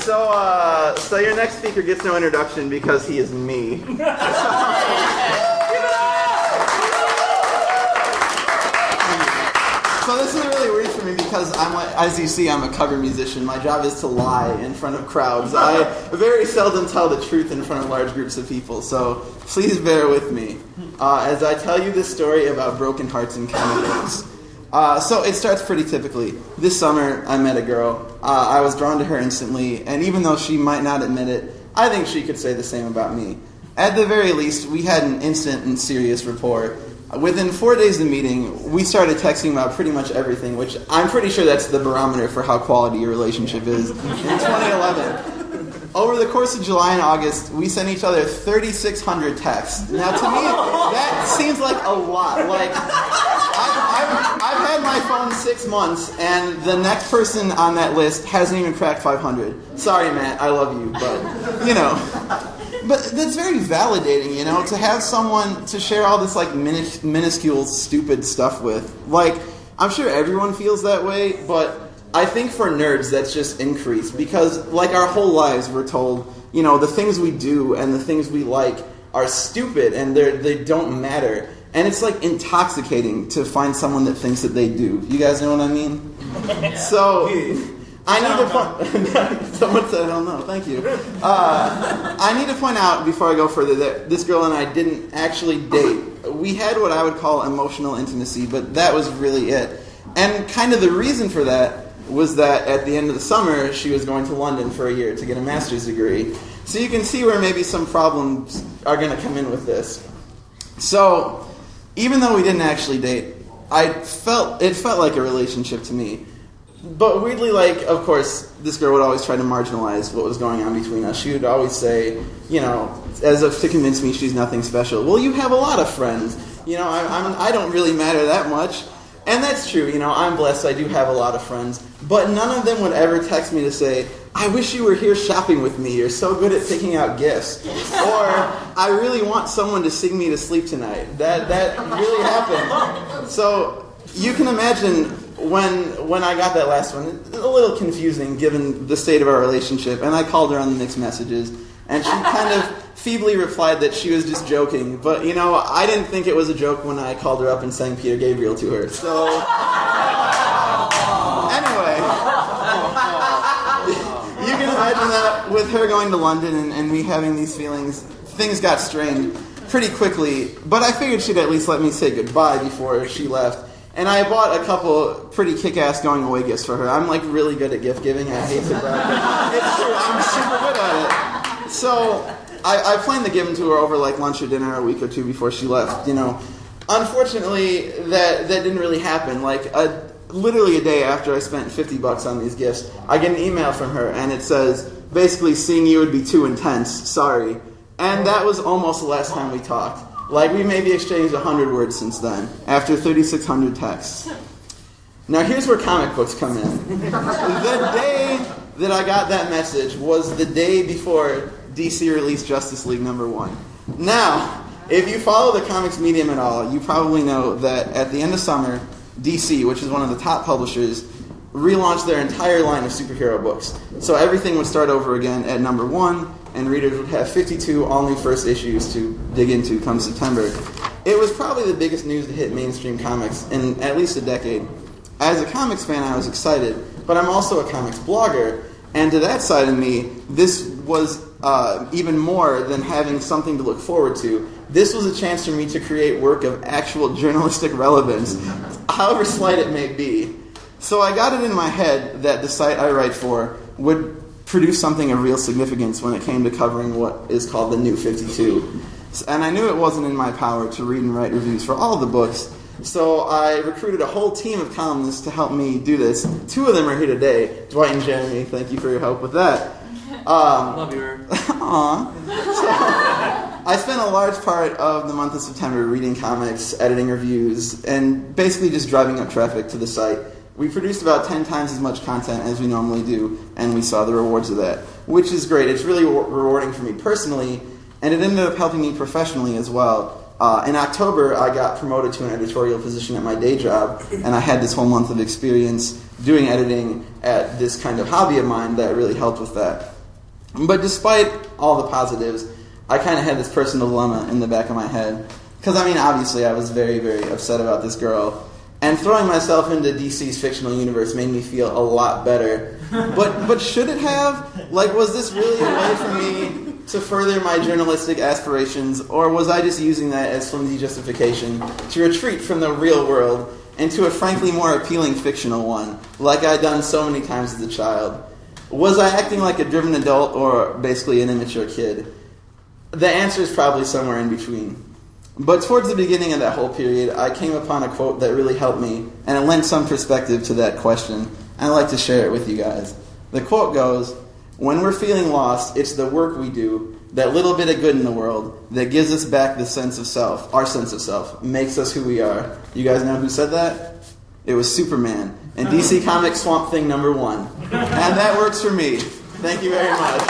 So your next speaker gets no introduction because he is me. So this is really weird for me because as you see, I'm a cover musician. My job is to lie in front of crowds. I very seldom tell the truth in front of large groups of people, so please bear with me as I tell you this story about broken hearts and chemicals. So it starts pretty typically. This summer, I met a girl. I was drawn to her instantly, and even though she might not admit it, I think she could say the same about me. At the very least, we had an instant and serious rapport. Within 4 days of meeting, we started texting about pretty much everything, which I'm pretty sure that's the barometer for how quality your relationship is. In 2011, over the course of July and August, we sent each other 3,600 texts. Now, to me, that seems like a lot. Like, I've had my phone 6 months, and the next person on that list hasn't even cracked 500. Sorry, Matt, I love you, but, you know. But that's very validating, you know, to have someone to share all this, like, minuscule, stupid stuff with. Like, I'm sure everyone feels that way, but I think for nerds that's just increased. Because, like, our whole lives we're told, you know, the things we do and the things we like are stupid and they don't matter. And it's, like, intoxicating to find someone that thinks that they do. You guys know what I mean? So I need to point... Someone said, hell no, thank you. I need to point out, before I go further, that this girl and I didn't actually date. We had what I would call emotional intimacy, but that was really it. And kind of the reason for that was that at the end of the summer, she was going to London for a year to get a master's degree. So you can see where maybe some problems are going to come in with this. So, even though we didn't actually date, it felt like a relationship to me. But weirdly, like, of course, this girl would always try to marginalize what was going on between us. She would always say, you know, as if to convince me she's nothing special. Well, you have a lot of friends. You know, I don't really matter that much. And that's true, you know, I'm blessed, I do have a lot of friends. But none of them would ever text me to say, I wish you were here shopping with me, you're so good at picking out gifts. Or, I really want someone to sing me to sleep tonight. That really happened. So, you can imagine when I got that last one, a little confusing given the state of our relationship, and I called her on the mixed messages, and she kind of feebly replied that she was just joking, but, you know, I didn't think it was a joke when I called her up and sang Peter Gabriel to her, so... Anyway, you can imagine that with her going to London and me having these feelings, things got strained pretty quickly, but I figured she'd at least let me say goodbye before she left. And I bought a couple pretty kick-ass going-away gifts for her. I'm, like, really good at gift giving. I hate to brag, but it's true. I'm super good at it. So I planned to give them to her over, like, lunch or dinner a week or two before she left, you know. Unfortunately, that didn't really happen. Like, literally a day after I spent $50 on these gifts, I get an email from her, and it says, basically, seeing you would be too intense. Sorry. And that was almost the last time we talked. Like, we maybe exchanged 100 words since then, after 3,600 texts. Now, here's where comic books come in. The day that I got that message was the day before DC released Justice League #1. Now, if you follow the comics medium at all, you probably know that at the end of summer, DC, which is one of the top publishers, relaunched their entire line of superhero books. So everything would start over again at #1, and readers would have 52 all-new first issues to dig into come September. It was probably the biggest news to hit mainstream comics in at least a decade. As a comics fan, I was excited, but I'm also a comics blogger, and to that side of me, this was even more than having something to look forward to. This was a chance for me to create work of actual journalistic relevance, however slight it may be. So I got it in my head that the site I write for would produce something of real significance when it came to covering what is called the New 52. And I knew it wasn't in my power to read and write reviews for all the books, so I recruited a whole team of columnists to help me do this. 2 of them are here today, Dwight and Jeremy. Thank you for your help with that. Love you. Aww. So, I spent a large part of the month of September reading comics, editing reviews, and basically just driving up traffic to the site. We produced about 10 times as much content as we normally do, and we saw the rewards of that, which is great. It's really rewarding for me personally, and it ended up helping me professionally as well. In October, I got promoted to an editorial position at my day job, and I had this whole month of experience doing editing at this kind of hobby of mine that really helped with that. But despite all the positives, I kind of had this personal dilemma in the back of my head. Because, obviously I was very, very upset about this girl. And throwing myself into DC's fictional universe made me feel a lot better. But should it have? Was this really a way for me to further my journalistic aspirations? Or was I just using that as flimsy justification to retreat from the real world into a frankly more appealing fictional one, like I'd done so many times as a child? Was I acting like a driven adult or basically an immature kid? The answer is probably somewhere in between. But towards the beginning of that whole period, I came upon a quote that really helped me, and it lent some perspective to that question, and I'd like to share it with you guys. The quote goes, "When we're feeling lost, it's the work we do, that little bit of good in the world, that gives us back the sense of self, our sense of self, makes us who we are." You guys know who said that? It was Superman, in DC Comics Swamp Thing #1. And that works for me. Thank you very much.